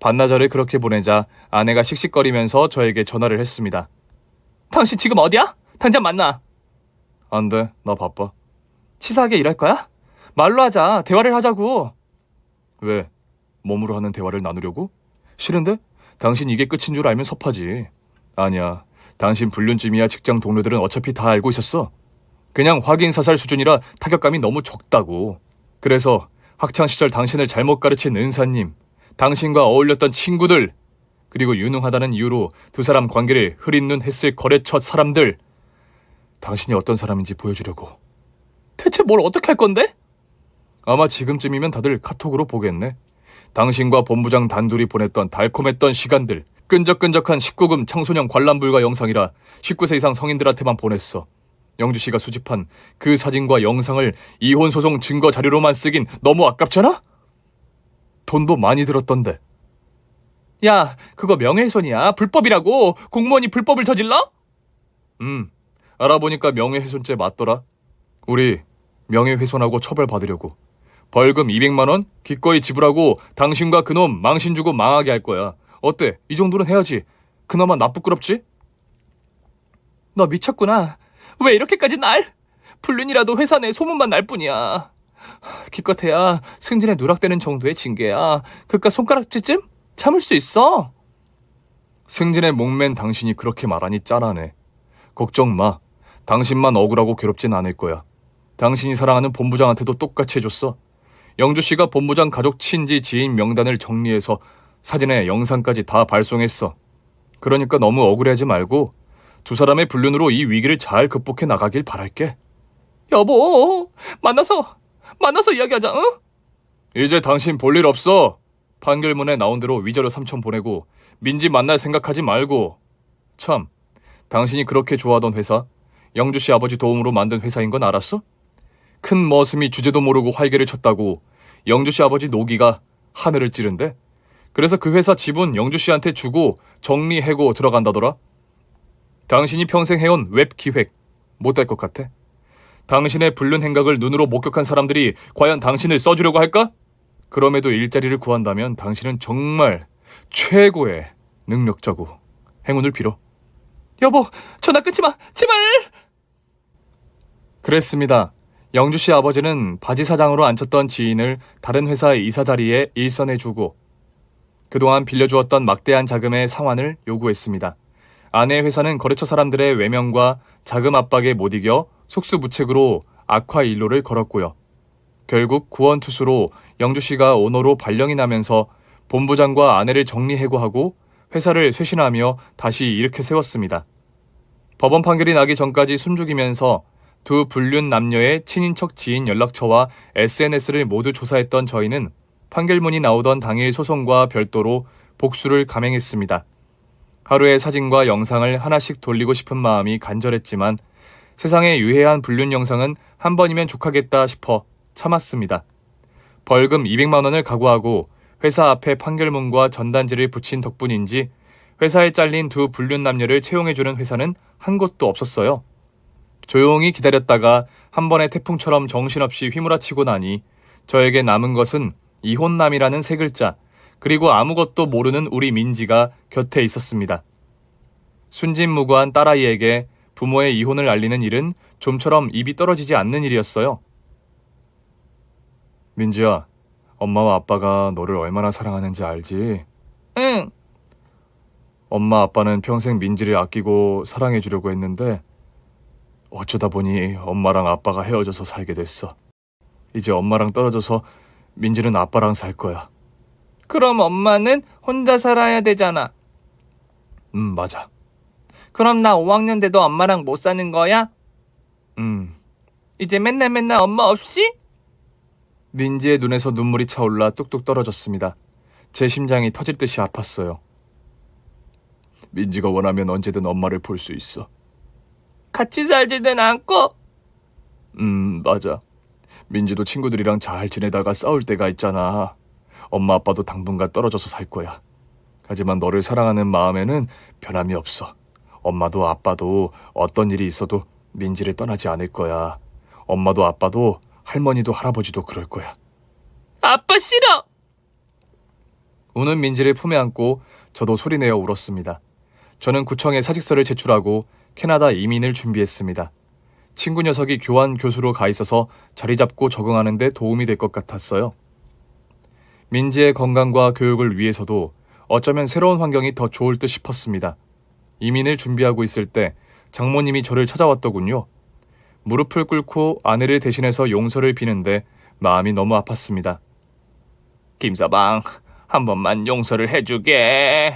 반나절을 그렇게 보내자 아내가 씩씩거리면서 저에게 전화를 했습니다. 당신 지금 어디야? 당장 만나. 안 돼, 나 바빠. 치사하게 일할 거야? 말로 하자. 대화를 하자고. 왜? 몸으로 하는 대화를 나누려고? 싫은데? 당신 이게 끝인 줄 알면 섭하지. 아니야. 당신 불륜쯤이야 직장 동료들은 어차피 다 알고 있었어. 그냥 확인사살 수준이라 타격감이 너무 적다고. 그래서 학창시절 당신을 잘못 가르친 은사님, 당신과 어울렸던 친구들, 그리고 유능하다는 이유로 두 사람 관계를 흐린 눈 했을 거래처 사람들, 당신이 어떤 사람인지 보여주려고. 대체 뭘 어떻게 할 건데? 아마 지금쯤이면 다들 카톡으로 보겠네. 당신과 본부장 단둘이 보냈던 달콤했던 시간들, 끈적끈적한 19금 청소년 관람 불가 영상이라 19세 이상 성인들한테만 보냈어. 영주 씨가 수집한 그 사진과 영상을 이혼 소송 증거 자료로만 쓰긴 너무 아깝잖아? 돈도 많이 들었던데. 야, 그거 명예훼손이야. 불법이라고. 공무원이 불법을 저질러? 알아보니까 명예훼손죄 맞더라. 우리 명예훼손하고 처벌받으려고. 벌금 200만 원 기꺼이 지불하고 당신과 그놈 망신 주고 망하게 할 거야. 어때? 이 정도는 해야지. 그나마 나 부끄럽지? 너 미쳤구나. 왜 이렇게까지 날? 불륜이라도 회사 내 소문만 날 뿐이야. 기껏해야 승진에 누락되는 정도의 징계야. 그깟 손가락질쯤 참을 수 있어. 승진에 목맨 당신이 그렇게 말하니 짠하네. 걱정 마. 당신만 억울하고 괴롭진 않을 거야. 당신이 사랑하는 본부장한테도 똑같이 해줬어. 영주씨가 본부장 가족 친지 지인 명단을 정리해서 사진에 영상까지 다 발송했어. 그러니까 너무 억울해하지 말고 두 사람의 불륜으로 이 위기를 잘 극복해 나가길 바랄게. 여보, 만나서 이야기하자, 응? 이제 당신 볼 일 없어. 판결문에 나온 대로 위자료 3천 보내고 민지 만날 생각하지 말고. 참, 당신이 그렇게 좋아하던 회사, 영주씨 아버지 도움으로 만든 회사인 건 알았어? 큰 머슴이 주제도 모르고 활개를 쳤다고 영주씨 아버지 노기가 하늘을 찌른대. 그래서 그 회사 지분 영주씨한테 주고 정리해고 들어간다더라. 당신이 평생 해온 웹 기획 못될 것 같아. 당신의 불륜 행각을 눈으로 목격한 사람들이 과연 당신을 써주려고 할까? 그럼에도 일자리를 구한다면 당신은 정말 최고의 능력자고 행운을 빌어. 여보, 전화 끊지 마, 제발! 그랬습니다. 영주씨 아버지는 바지 사장으로 앉혔던 지인을 다른 회사의 이사 자리에 일선해주고 그동안 빌려주었던 막대한 자금의 상환을 요구했습니다. 아내의 회사는 거래처 사람들의 외면과 자금 압박에 못 이겨 속수무책으로 악화 일로를 걸었고요. 결국 구원투수로 영주씨가 오너로 발령이 나면서 본부장과 아내를 정리해고하고 회사를 쇄신하며 다시 일으켜 세웠습니다. 법원 판결이 나기 전까지 숨죽이면서 두 불륜 남녀의 친인척 지인 연락처와 SNS를 모두 조사했던 저희는 판결문이 나오던 당일 소송과 별도로 복수를 감행했습니다. 하루의 사진과 영상을 하나씩 돌리고 싶은 마음이 간절했지만 세상에 유해한 불륜 영상은 한 번이면 족하겠다 싶어 참았습니다. 벌금 200만 원을 각오하고 회사 앞에 판결문과 전단지를 붙인 덕분인지 회사에 잘린 두 불륜 남녀를 채용해주는 회사는 한 곳도 없었어요. 조용히 기다렸다가 한 번의 태풍처럼 정신없이 휘몰아치고 나니 저에게 남은 것은 이혼남이라는 세 글자, 그리고 아무것도 모르는 우리 민지가 곁에 있었습니다. 순진무구한 딸아이에게 부모의 이혼을 알리는 일은 좀처럼 입이 떨어지지 않는 일이었어요. 민지야, 엄마와 아빠가 너를 얼마나 사랑하는지 알지? 응. 엄마 아빠는 평생 민지를 아끼고 사랑해주려고 했는데 어쩌다 보니 엄마랑 아빠가 헤어져서 살게 됐어. 이제 엄마랑 떨어져서 민지는 아빠랑 살 거야. 그럼 엄마는 혼자 살아야 되잖아. 맞아. 그럼 나 5학년 돼도 엄마랑 못 사는 거야? 이제 맨날 엄마 없이? 민지의 눈에서 눈물이 차올라 뚝뚝 떨어졌습니다. 제 심장이 터질 듯이 아팠어요. 민지가 원하면 언제든 엄마를 볼 수 있어. 같이 살지는 않고? 맞아. 민지도 친구들이랑 잘 지내다가 싸울 때가 있잖아. 엄마 아빠도 당분간 떨어져서 살 거야. 하지만 너를 사랑하는 마음에는 변함이 없어. 엄마도 아빠도 어떤 일이 있어도 민지를 떠나지 않을 거야. 엄마도 아빠도 할머니도 할아버지도 그럴 거야. 아빠 싫어! 우는 민지를 품에 안고 저도 소리내어 울었습니다. 저는 구청에 사직서를 제출하고 캐나다 이민을 준비했습니다. 친구 녀석이 교환 교수로 가 있어서 자리 잡고 적응하는 데 도움이 될 것 같았어요. 민지의 건강과 교육을 위해서도 어쩌면 새로운 환경이 더 좋을 듯 싶었습니다. 이민을 준비하고 있을 때 장모님이 저를 찾아왔더군요. 무릎을 꿇고 아내를 대신해서 용서를 비는데 마음이 너무 아팠습니다. 김서방, 한 번만 용서를 해주게.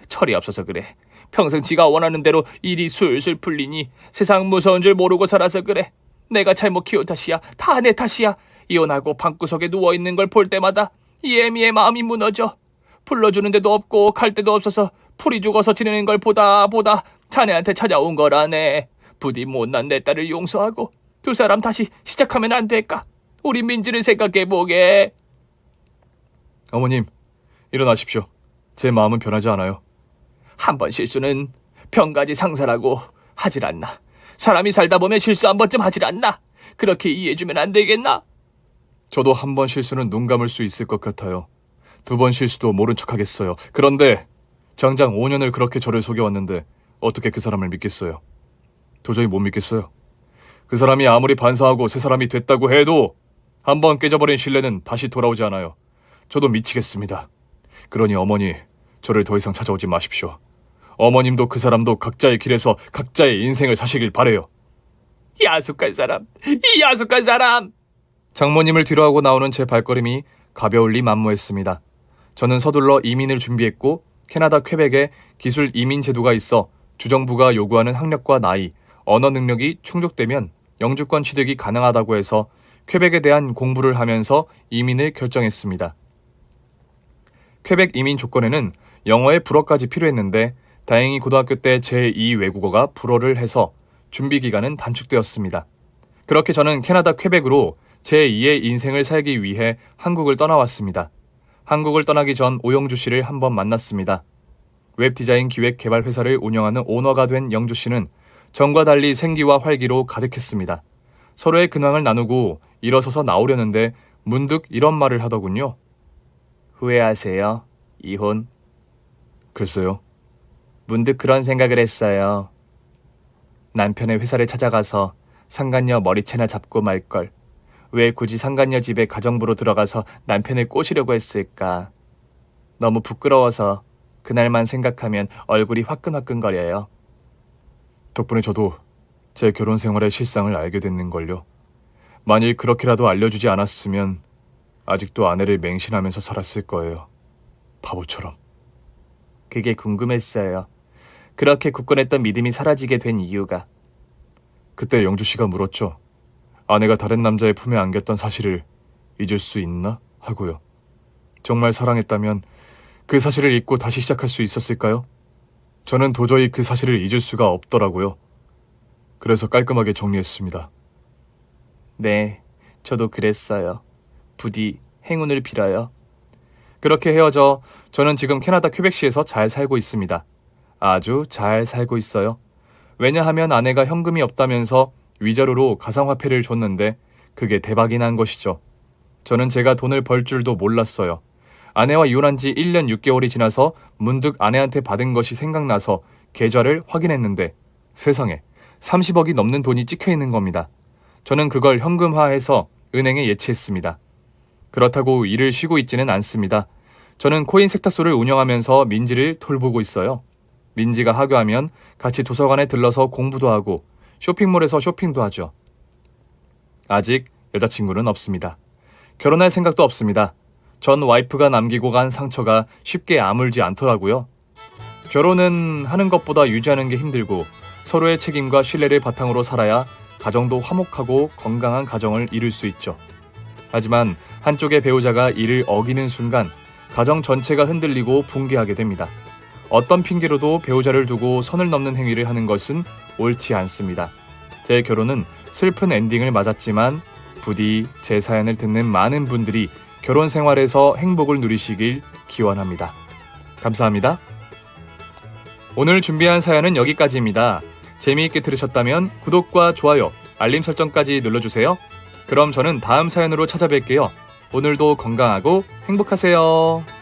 철이 없어서 그래. 평생 지가 원하는 대로 일이 술술 풀리니 세상 무서운 줄 모르고 살아서 그래. 내가 잘못 키운 탓이야. 다 내 탓이야. 이혼하고 방구석에 누워있는 걸 볼 때마다 이 애미의 마음이 무너져. 불러주는 데도 없고 갈 데도 없어서 풀이 죽어서 지내는 걸 보다 자네한테 찾아온 거라네. 부디 못난 내 딸을 용서하고 두 사람 다시 시작하면 안 될까? 우리 민지를 생각해보게. 어머님, 일어나십시오. 제 마음은 변하지 않아요. 한 번 실수는 병가지 상사라고 하질 않나. 사람이 살다 보면 실수 한 번쯤 하질 않나. 그렇게 이해해주면 안 되겠나? 저도 한 번 실수는 눈 감을 수 있을 것 같아요. 2번 실수도 모른 척하겠어요. 그런데 장장 5년을 그렇게 저를 속여왔는데 어떻게 그 사람을 믿겠어요? 도저히 못 믿겠어요. 그 사람이 아무리 반성하고 새 사람이 됐다고 해도 한번 깨져버린 신뢰는 다시 돌아오지 않아요. 저도 미치겠습니다. 그러니 어머니, 저를 더 이상 찾아오지 마십시오. 어머님도 그 사람도 각자의 길에서 각자의 인생을 사시길 바래요. 야속한 사람, 이 야속한 사람! 장모님을 뒤로하고 나오는 제 발걸음이 가벼울리 만무했습니다. 저는 서둘러 이민을 준비했고 캐나다 퀘벡에 기술 이민 제도가 있어 주정부가 요구하는 학력과 나이, 언어 능력이 충족되면 영주권 취득이 가능하다고 해서 퀘벡에 대한 공부를 하면서 이민을 결정했습니다. 퀘벡 이민 조건에는 영어의 불어까지 필요했는데 다행히 고등학교 때 제2 외국어가 불어를 해서 준비 기간은 단축되었습니다. 그렇게 저는 캐나다 퀘벡으로 제2의 인생을 살기 위해 한국을 떠나왔습니다. 한국을 떠나기 전 오영주 씨를 한번 만났습니다. 웹디자인 기획 개발 회사를 운영하는 오너가 된 영주 씨는 전과 달리 생기와 활기로 가득했습니다. 서로의 근황을 나누고 일어서서 나오려는데 문득 이런 말을 하더군요. 후회하세요? 이혼? 글쎄요. 문득 그런 생각을 했어요. 남편의 회사를 찾아가서 상간녀 머리채나 잡고 말걸. 왜 굳이 상간녀 집에 가정부로 들어가서 남편을 꼬시려고 했을까? 너무 부끄러워서 그날만 생각하면 얼굴이 화끈화끈거려요. 덕분에 저도 제 결혼 생활의 실상을 알게 됐는걸요. 만일 그렇게라도 알려주지 않았으면 아직도 아내를 맹신하면서 살았을 거예요. 바보처럼. 그게 궁금했어요. 그렇게 굳건했던 믿음이 사라지게 된 이유가. 그때 영주 씨가 물었죠. 아내가 다른 남자의 품에 안겼던 사실을 잊을 수 있나? 하고요. 정말 사랑했다면 그 사실을 잊고 다시 시작할 수 있었을까요? 저는 도저히 그 사실을 잊을 수가 없더라고요. 그래서 깔끔하게 정리했습니다. 네, 저도 그랬어요. 부디 행운을 빌어요. 그렇게 헤어져 저는 지금 캐나다 퀘벡시에서 잘 살고 있습니다. 아주 잘 살고 있어요. 왜냐하면 아내가 현금이 없다면서 위자료로 가상화폐를 줬는데 그게 대박이 난 것이죠. 저는 제가 돈을 벌 줄도 몰랐어요. 아내와 이혼한 지 1년 6개월이 지나서 문득 아내한테 받은 것이 생각나서 계좌를 확인했는데 세상에 30억이 넘는 돈이 찍혀 있는 겁니다. 저는 그걸 현금화해서 은행에 예치했습니다. 그렇다고 일을 쉬고 있지는 않습니다. 저는 코인 세탁소를 운영하면서 민지를 돌보고 있어요. 민지가 하교하면 같이 도서관에 들러서 공부도 하고 쇼핑몰에서 쇼핑도 하죠. 아직 여자친구는 없습니다. 결혼할 생각도 없습니다. 전 와이프가 남기고 간 상처가 쉽게 아물지 않더라고요. 결혼은 하는 것보다 유지하는 게 힘들고 서로의 책임과 신뢰를 바탕으로 살아야 가정도 화목하고 건강한 가정을 이룰 수 있죠. 하지만 한쪽의 배우자가 이를 어기는 순간 가정 전체가 흔들리고 붕괴하게 됩니다. 어떤 핑계로도 배우자를 두고 선을 넘는 행위를 하는 것은 옳지 않습니다. 제 결혼은 슬픈 엔딩을 맞았지만 부디 제 사연을 듣는 많은 분들이 결혼 생활에서 행복을 누리시길 기원합니다. 감사합니다. 오늘 준비한 사연은 여기까지입니다. 재미있게 들으셨다면 구독과 좋아요, 알림 설정까지 눌러주세요. 그럼 저는 다음 사연으로 찾아뵐게요. 오늘도 건강하고 행복하세요.